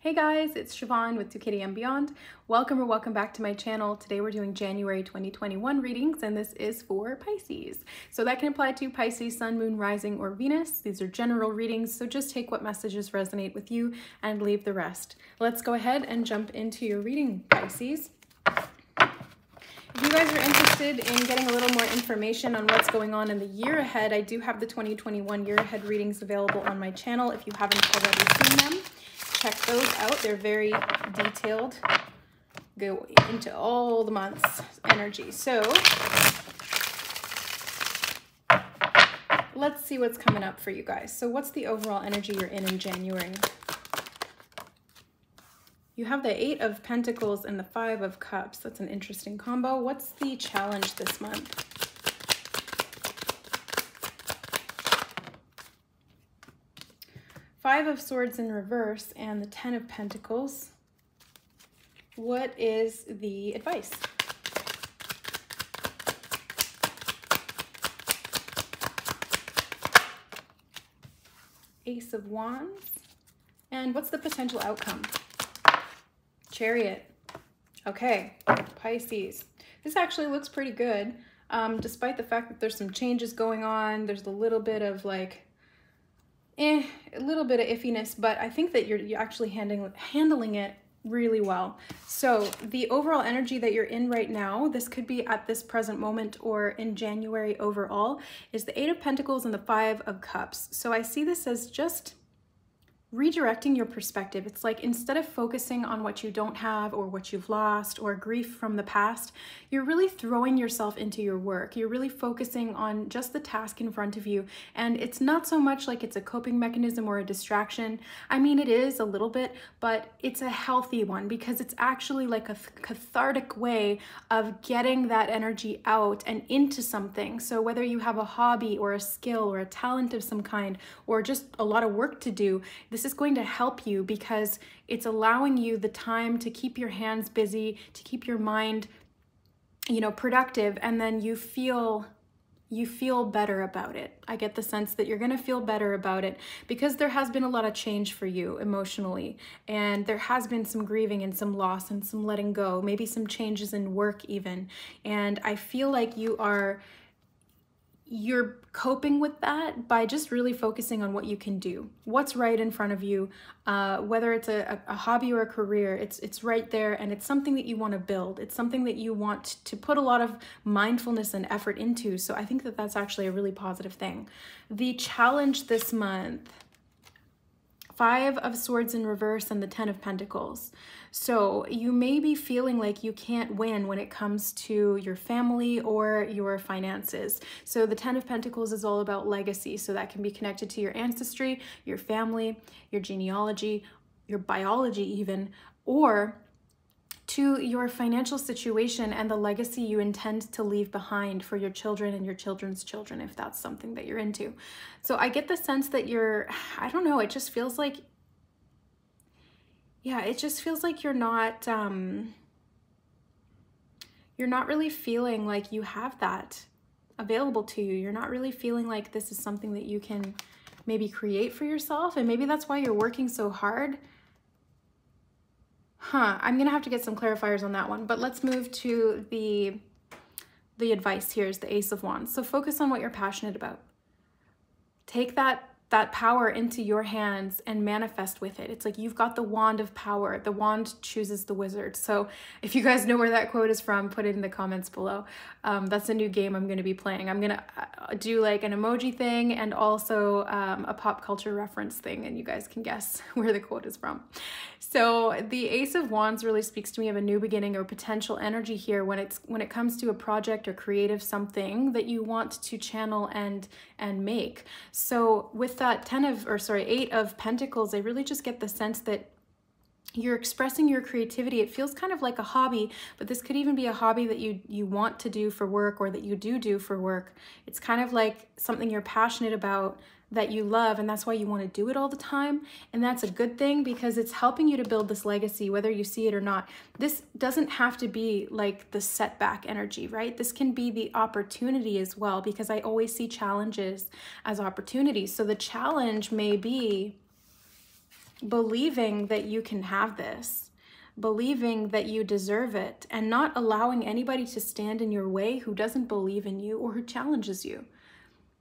Hey guys, it's Siobhan with 2Kitty and Beyond. Welcome back to my channel. Today we're doing January 2021 readings, and this is for Pisces. So that can apply to Pisces, Sun, Moon, Rising, or Venus. These are general readings, so just take what messages resonate with you and leave the rest. Let's go ahead and jump into your reading, Pisces. If you guys are interested in getting a little more information on what's going on in the year ahead, I do have the 2021 year ahead readings available on my channel if you haven't already seen them. Check those out. They're very detailed. Go into all the months' energy. So let's see what's coming up for you guys. So what's the overall energy you're in January? You have the 8 of Pentacles and the 5 of Cups. That's an interesting combo. What's the challenge this month? Five of Swords in reverse and the 10 of Pentacles. What is the advice? Ace of Wands. And what's the potential outcome? Chariot. Okay, Pisces. This actually looks pretty good. Despite the fact that there's some changes going on, there's a little bit of like, a little bit of iffiness, but I think that you're actually handling it really well. So the overall energy that you're in right now, this could be at this present moment or in January overall, is the 8 of Pentacles and the 5 of Cups. So I see this as just redirecting your perspective. It's like instead of focusing on what you don't have or what you've lost or grief from the past, you're really throwing yourself into your work. You're really focusing on just the task in front of you. And it's not so much like it's a coping mechanism or a distraction. I mean, it is a little bit, but it's a healthy one because it's actually like a cathartic way of getting that energy out and into something. So whether you have a hobby or a skill or a talent of some kind, or just a lot of work to do, this is going to help you because it's allowing you the time to keep your hands busy, to keep your mind, productive, and then you feel better about it. I get the sense that you're going to feel better about it because there has been a lot of change for you emotionally, and there has been some grieving and some loss and some letting go, maybe some changes in work even. And I feel like you're coping with that by just really focusing on what you can do, what's right in front of you, whether it's a hobby or a career, it's right there, and it's something that you want to build. It's something that you want to put a lot of mindfulness and effort into. So I think that that's actually a really positive thing. The challenge this month, 5 of Swords in reverse and the 10 of Pentacles. So you may be feeling like you can't win when it comes to your family or your finances. So the 10 of Pentacles is all about legacy. So that can be connected to your ancestry, your family, your genealogy, your biology even, or to your financial situation and the legacy you intend to leave behind for your children and your children's children, if that's something that you're into. So I get the sense that I don't know, it just feels like, you're not really feeling like you have that available to you. You're not really feeling like this is something that you can maybe create for yourself, and maybe that's why you're working so hard. I'm gonna have to get some clarifiers on that one, but let's move to the advice here is the Ace of Wands. So focus on what you're passionate about. Take that power into your hands and manifest with it. It's like you've got the wand of power. The wand chooses the wizard. So if you guys know where that quote is from, put it in the comments below. That's a new game I'm going to be playing. I'm going to do like an emoji thing and also a pop culture reference thing, and you guys can guess where the quote is from. So the Ace of Wands really speaks to me of a new beginning or potential energy here when it comes to a project or creative something that you want to channel and make. So with that 8 of Pentacles, I really just get the sense that you're expressing your creativity. It feels kind of like a hobby, but this could even be a hobby that you want to do for work or that you do for work. It's kind of like something you're passionate about that you love, and that's why you want to do it all the time. And that's a good thing because it's helping you to build this legacy, whether you see it or not. This doesn't have to be like the setback energy, right? This can be the opportunity as well, because I always see challenges as opportunities. So the challenge may be believing that you can have this, believing that you deserve it, and not allowing anybody to stand in your way who doesn't believe in you or who challenges you.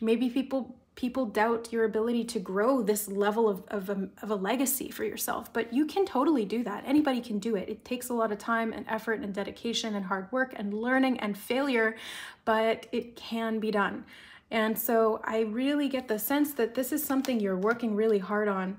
Maybe people doubt your ability to grow this level of a legacy for yourself, but you can totally do that. Anybody can do it. It takes a lot of time and effort and dedication and hard work and learning and failure, but it can be done. And so I really get the sense that this is something you're working really hard on,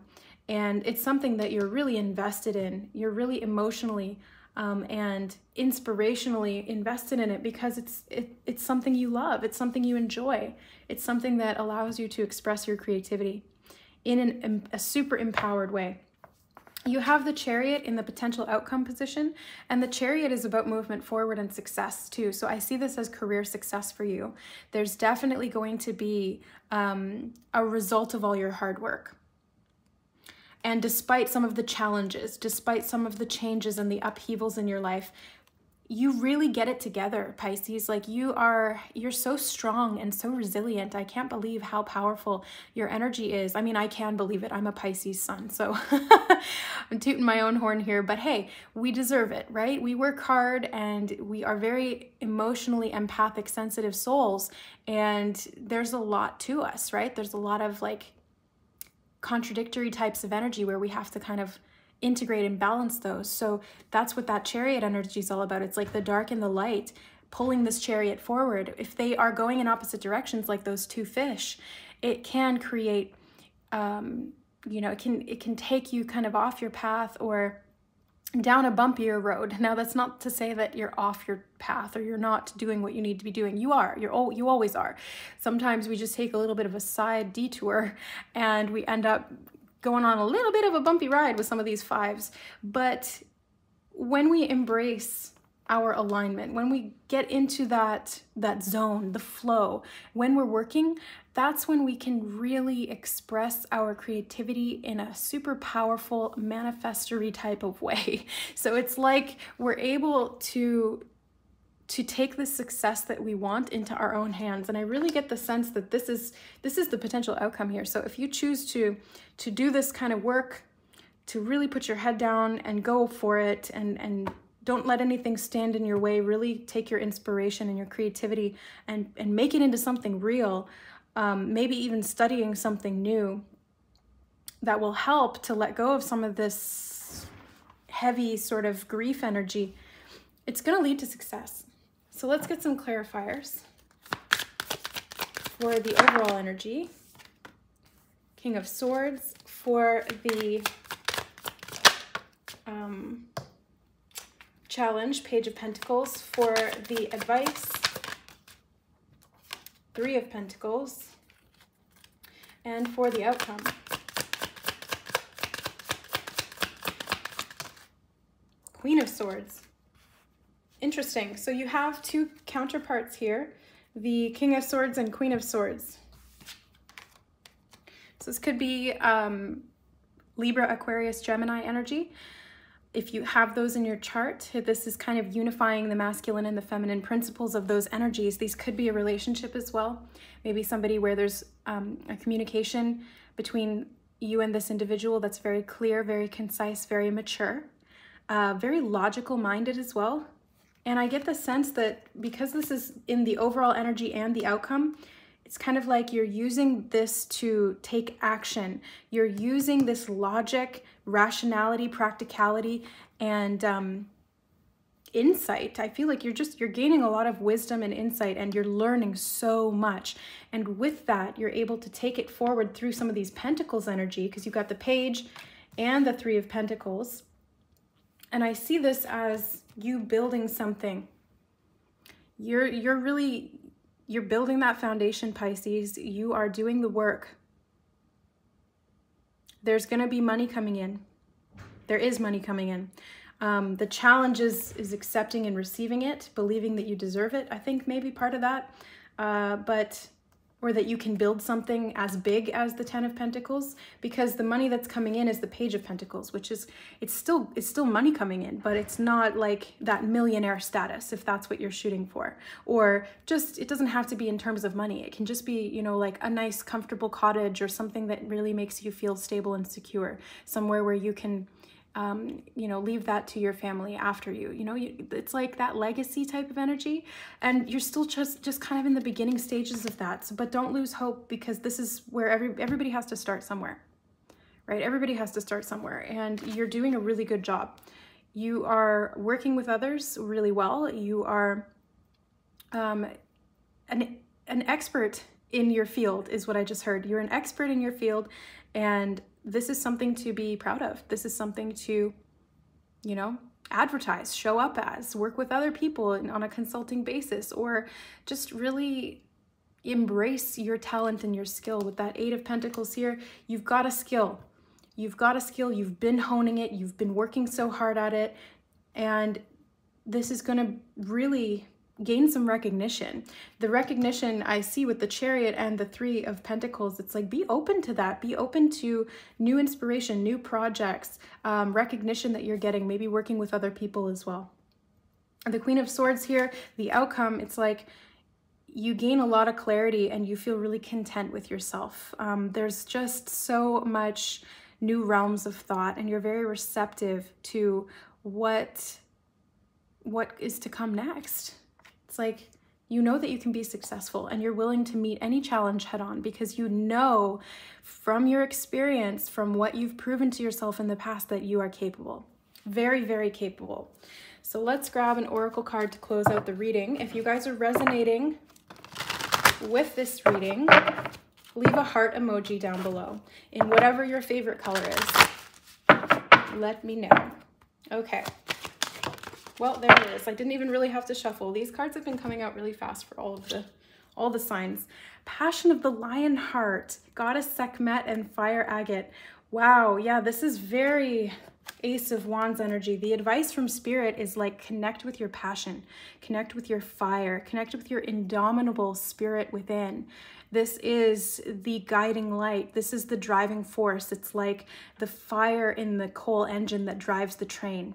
and it's something that you're really invested in. You're really emotionally and inspirationally invested in it because it's something you love. It's something you enjoy. It's something that allows you to express your creativity in a super empowered way. You have the Chariot in the potential outcome position, and the Chariot is about movement forward and success too. So I see this as career success for you. There's definitely going to be a result of all your hard work. And despite some of the challenges, despite some of the changes and the upheavals in your life, you really get it together, Pisces. Like you're so strong and so resilient. I can't believe how powerful your energy is. I mean, I can believe it. I'm a Pisces sun, so I'm tooting my own horn here, but hey, we deserve it, right? We work hard and we are very emotionally empathic, sensitive souls. And there's a lot to us, right? There's a lot of like contradictory types of energy where we have to kind of integrate and balance those. So that's what that Chariot energy is all about. It's like the dark and the light pulling this Chariot forward. If they are going in opposite directions, like those two fish, it can create, you know, it can take you kind of off your path or down a bumpier road. Now, that's not to say that you're off your path or you're not doing what you need to be doing. You are. You always are. Sometimes we just take a little bit of a side detour and we end up going on a little bit of a bumpy ride with some of these fives. But when we embrace our alignment, when we get into that zone, the flow, when we're working, that's when we can really express our creativity in a super powerful manifestory type of way. So it's like we're able to take the success that we want into our own hands. And I really get the sense that this is the potential outcome here. So if you choose to do this kind of work, to really put your head down and go for it and don't let anything stand in your way, really take your inspiration and your creativity and make it into something real, maybe even studying something new that will help to let go of some of this heavy sort of grief energy, it's going to lead to success. So let's get some clarifiers for the overall energy. King of Swords for the challenge, Page of Pentacles for the advice, Three of Pentacles, and for the outcome. Queen of Swords. Interesting. So you have two counterparts here, the King of Swords and Queen of Swords. So this could be Libra, Aquarius, Gemini energy. If you have those in your chart, this is kind of unifying the masculine and the feminine principles of those energies. These could be a relationship as well. Maybe somebody where there's a communication between you and this individual that's very clear, very concise, very mature, very logical minded as well. And I get the sense that because this is in the overall energy and the outcome, it's kind of like you're using this to take action. You're using this logic, rationality, practicality, and insight. I feel like you're gaining a lot of wisdom and insight, and you're learning so much. And with that, you're able to take it forward through some of these Pentacles energy, because you've got the Page and the Three of Pentacles. And I see this as you building something. You're building that foundation, Pisces. You are doing the work. There's going to be money coming in. There is money coming in. The challenge is accepting and receiving it, believing that you deserve it. I think maybe part of that. But or that you can build something as big as the 10 of Pentacles, because the money that's coming in is the Page of Pentacles, which is, it's still money coming in, but it's not like that millionaire status, if that's what you're shooting for. Or just, it doesn't have to be in terms of money. It can just be, you know, like a nice comfortable cottage or something that really makes you feel stable and secure, somewhere where you can you know, leave that to your family after you. You know, it's like that legacy type of energy, and you're still just kind of in the beginning stages of that. So, but don't lose hope, because this is where everybody has to start somewhere, right? Everybody has to start somewhere, and you're doing a really good job. You are working with others really well. You are an expert in your field, is what I just heard. You're an expert in your field, and this is something to be proud of. This is something to, you know, advertise, show up as, work with other people on a consulting basis, or just really embrace your talent and your skill. With that 8 of Pentacles here, you've got a skill. You've got a skill. You've been honing it. You've been working so hard at it. And this is going to really gain some recognition. The recognition I see with the Chariot and the 3 of Pentacles, it's like, be open to that. Be open to new inspiration, new projects, recognition that you're getting, maybe working with other people as well. The Queen of Swords here, the outcome, it's like you gain a lot of clarity and you feel really content with yourself. There's just so much new realms of thought, and you're very receptive to what is to come next. It's like, you know that you can be successful, and you're willing to meet any challenge head on, because you know from your experience, from what you've proven to yourself in the past, that you are capable. Very, very capable. So let's grab an oracle card to close out the reading. If you guys are resonating with this reading, leave a heart emoji down below in whatever your favorite color is. Let me know. Okay. Well, there it is. I didn't even really have to shuffle. These cards have been coming out really fast for all the signs. Passion of the Lion Heart, Goddess Sekhmet, and Fire Agate. Wow, yeah, this is very Ace of Wands energy. The advice from Spirit is like, connect with your passion, connect with your fire, connect with your indomitable spirit within. This is the guiding light. This is the driving force. It's like the fire in the coal engine that drives the train.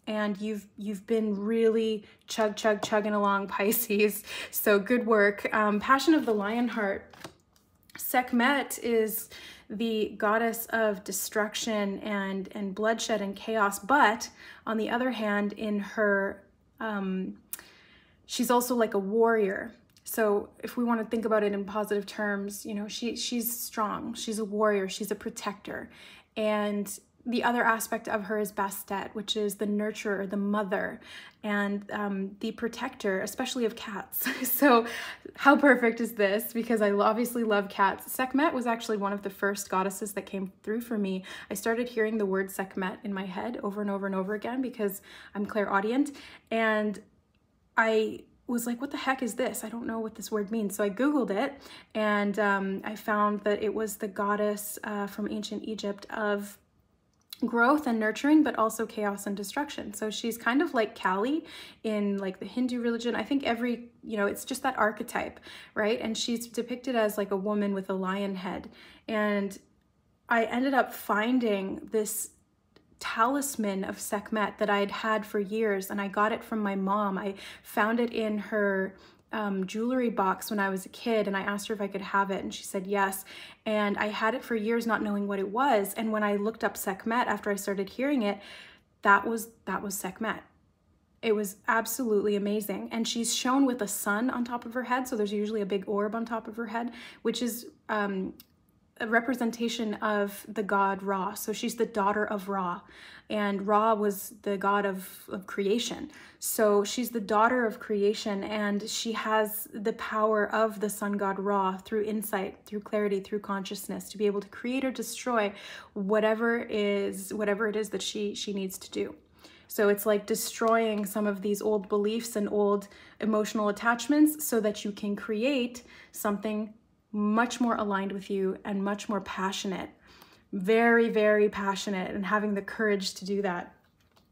And you've been really chugging along, Pisces. So good work. Passion of the Lion Heart. Sekhmet is the goddess of destruction and bloodshed and chaos. But on the other hand, in her, she's also like a warrior. So if we want to think about it in positive terms, you know, she's strong. She's a warrior. She's a protector. And the other aspect of her is Bastet, which is the nurturer, the mother, and the protector, especially of cats. So how perfect is this? Because I obviously love cats. Sekhmet was actually one of the first goddesses that came through for me. I started hearing the word Sekhmet in my head over and over and over again, because I'm clairaudient. And I was like, what the heck is this? I don't know what this word means. So I Googled it, and I found that it was the goddess from ancient Egypt of growth and nurturing, but also chaos and destruction. So she's kind of like Kali in like the Hindu religion. I think every, you know, it's just that archetype, right? And she's depicted as like a woman with a lion head. And I ended up finding this talisman of Sekhmet that I had had for years, and I got it from my mom. I found it in her jewelry box when I was a kid, and I asked her if I could have it, and she said yes. And I had it for years not knowing what it was, and when I looked up Sekhmet after I started hearing it, that was Sekhmet. It was absolutely amazing. And she's shown with a sun on top of her head, so there's usually a big orb on top of her head, which is a representation of the god Ra. So she's the daughter of Ra, and Ra was the god of creation. So she's the daughter of creation, and she has the power of the sun god Ra through insight, through clarity, through consciousness, to be able to create or destroy whatever it is that she needs to do. So it's like destroying some of these old beliefs and old emotional attachments so that you can create something much more aligned with you and much more passionate. Very, very passionate, and having the courage to do that.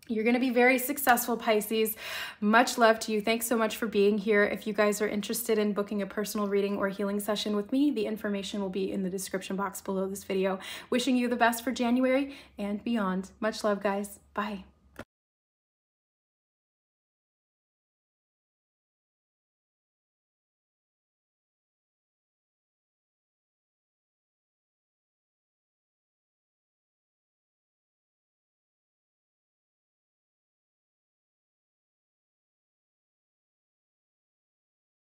You're going to be very successful, Pisces. Much love to you. Thanks so much for being here. If you guys are interested in booking a personal reading or healing session with me, the information will be in the description box below this video. Wishing you the best for January and beyond. Much love, guys. Bye.